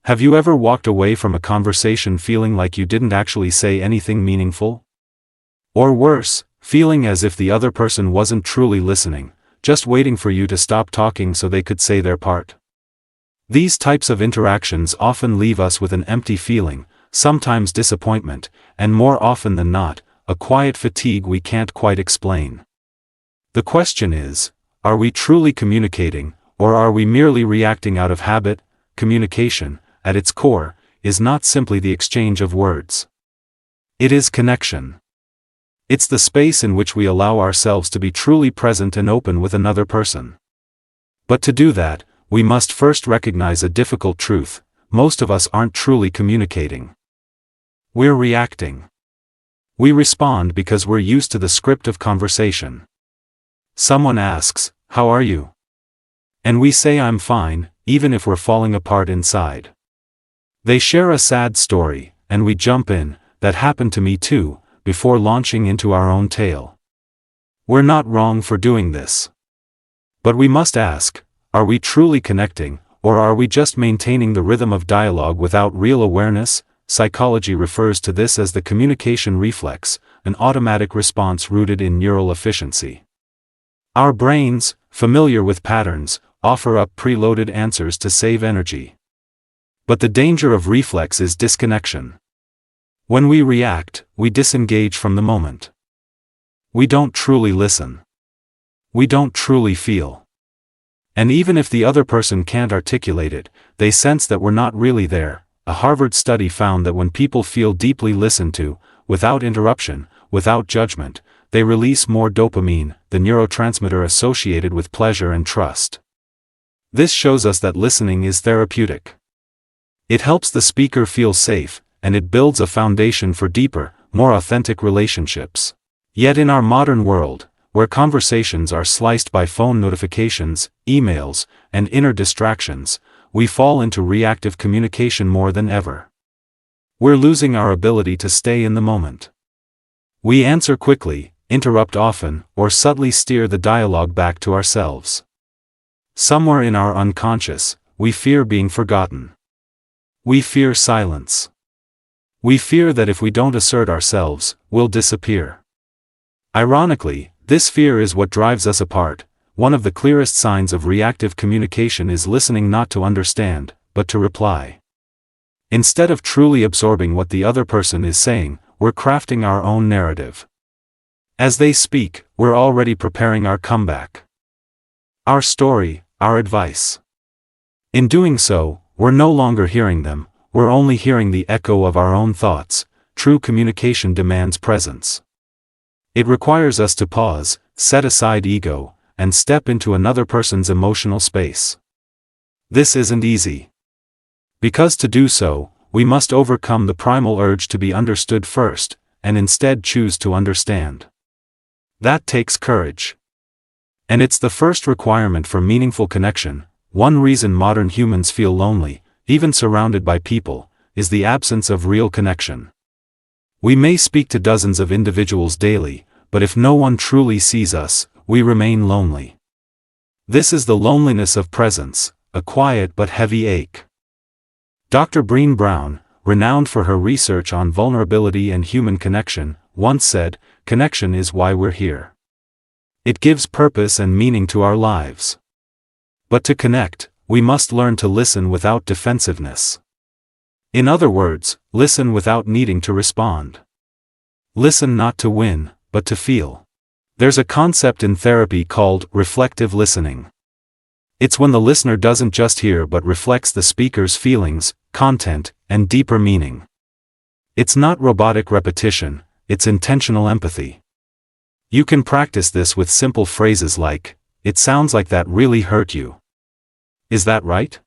Have you ever walked away from a conversation feeling like you didn't actually say anything meaningful? Or worse, feeling as if the other person wasn't truly listening, just waiting for you to stop talking so they could say their part? These types of interactions often leave us with an empty feeling, sometimes disappointment, and more often than not, a quiet fatigue we can't quite explain. The question is, are we truly communicating, or are we merely reacting out of habit? Communication, at its core, is not simply the exchange of words. It is connection. It's the space in which we allow ourselves to be truly present and open with another person. But to do that, we must first recognize a difficult truth: most of us aren't truly communicating. We're reacting. We respond because we're used to the script of conversation. Someone asks, "How are you?" And we say, "I'm fine," even if we're falling apart inside. They share a sad story, and we jump in, "That happened to me too," before launching into our own tale. We're not wrong for doing this. But we must ask, are we truly connecting, or are we just maintaining the rhythm of dialogue without real awareness? Psychology refers to this as the communication reflex, an automatic response rooted in neural efficiency. Our brains, familiar with patterns, offer up preloaded answers to save energy. But the danger of reflex is disconnection. When we react, we disengage from the moment. We don't truly listen. We don't truly feel. And even if the other person can't articulate it, they sense that we're not really there. A Harvard study found that when people feel deeply listened to, without interruption, without judgment, they release more dopamine, the neurotransmitter associated with pleasure and trust. This shows us that listening is therapeutic. It helps the speaker feel safe, and it builds a foundation for deeper, more authentic relationships. Yet in our modern world, where conversations are sliced by phone notifications, emails, and inner distractions, we fall into reactive communication more than ever. We're losing our ability to stay in the moment. We answer quickly, interrupt often, or subtly steer the dialogue back to ourselves. Somewhere in our unconscious, we fear being forgotten. We fear silence. We fear that if we don't assert ourselves, we'll disappear. Ironically, this fear is what drives us apart. One of the clearest signs of reactive communication is listening not to understand, but to reply. Instead of truly absorbing what the other person is saying, we're crafting our own narrative. As they speak, we're already preparing our comeback. Our story, our advice. In doing so, we're no longer hearing them, we're only hearing the echo of our own thoughts. True communication demands presence. It requires us to pause, set aside ego, and step into another person's emotional space. This isn't easy. Because to do so, we must overcome the primal urge to be understood first, and instead choose to understand. That takes courage. And it's the first requirement for meaningful connection. One reason modern humans feel lonely, even surrounded by people, is the absence of real connection. We may speak to dozens of individuals daily, but if no one truly sees us, we remain lonely. This is the loneliness of presence, a quiet but heavy ache. Dr. Brené Brown, renowned for her research on vulnerability and human connection, once said, "Connection is why we're here. It gives purpose and meaning to our lives." But to connect, we must learn to listen without defensiveness. In other words, listen without needing to respond. Listen not to win, but to feel. There's a concept in therapy called reflective listening. It's when the listener doesn't just hear but reflects the speaker's feelings, content, and deeper meaning. It's not robotic repetition, it's intentional empathy. You can practice this with simple phrases like, "It sounds like that really hurt you. Is that right?"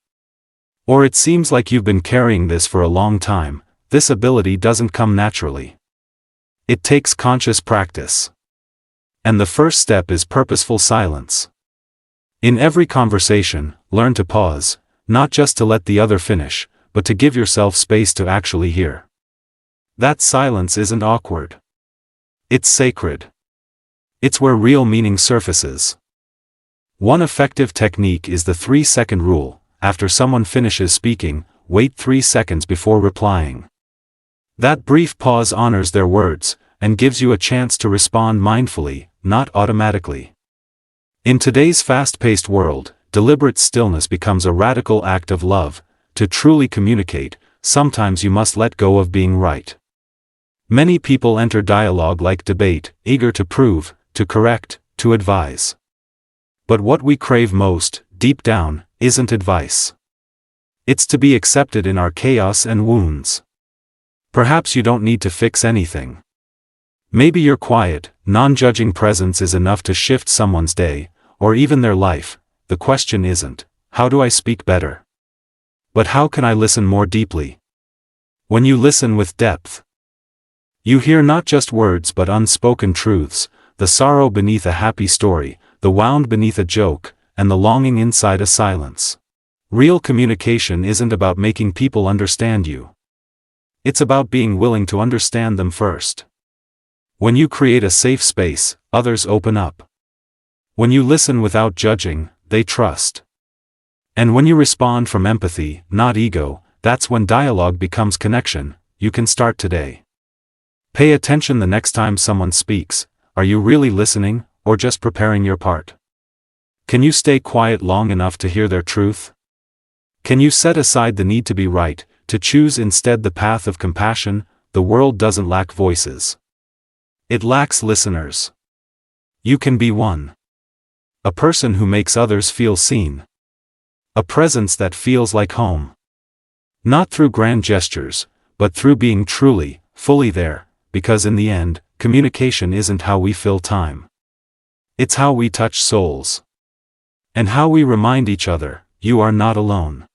Or "It seems like you've been carrying this for a long time." This ability doesn't come naturally. It takes conscious practice. And the first step is purposeful silence. In every conversation, learn to pause, not just to let the other finish, but to give yourself space to actually hear. That silence isn't awkward. It's sacred. It's where real meaning surfaces. One effective technique is the 3-second rule. After someone finishes speaking, wait 3 seconds before replying. That brief pause honors their words, and gives you a chance to respond mindfully, not automatically. In today's fast-paced world, deliberate stillness becomes a radical act of love. To truly communicate, sometimes you must let go of being right. Many people enter dialogue like debate, eager to prove, to correct, to advise. But what we crave most, deep down, isn't advice. It's to be accepted in our chaos and wounds. Perhaps you don't need to fix anything. Maybe your quiet, non-judging presence is enough to shift someone's day, or even their life. The question isn't, how do I speak better? But how can I listen more deeply? When you listen with depth, you hear not just words but unspoken truths, the sorrow beneath a happy story, the wound beneath a joke, and the longing inside a silence. Real communication isn't about making people understand you. It's about being willing to understand them first. When you create a safe space, others open up. When you listen without judging, they trust. And when you respond from empathy, not ego, that's when dialogue becomes connection. You can start today. Pay attention the next time someone speaks. Are you really listening, or just preparing your part? Can you stay quiet long enough to hear their truth? Can you set aside the need to be right, to choose instead the path of compassion? The world doesn't lack voices. It lacks listeners. You can be one. A person who makes others feel seen. A presence that feels like home. Not through grand gestures, but through being truly, fully there, because in the end, communication isn't how we fill time. It's how we touch souls. And how we remind each other, you are not alone.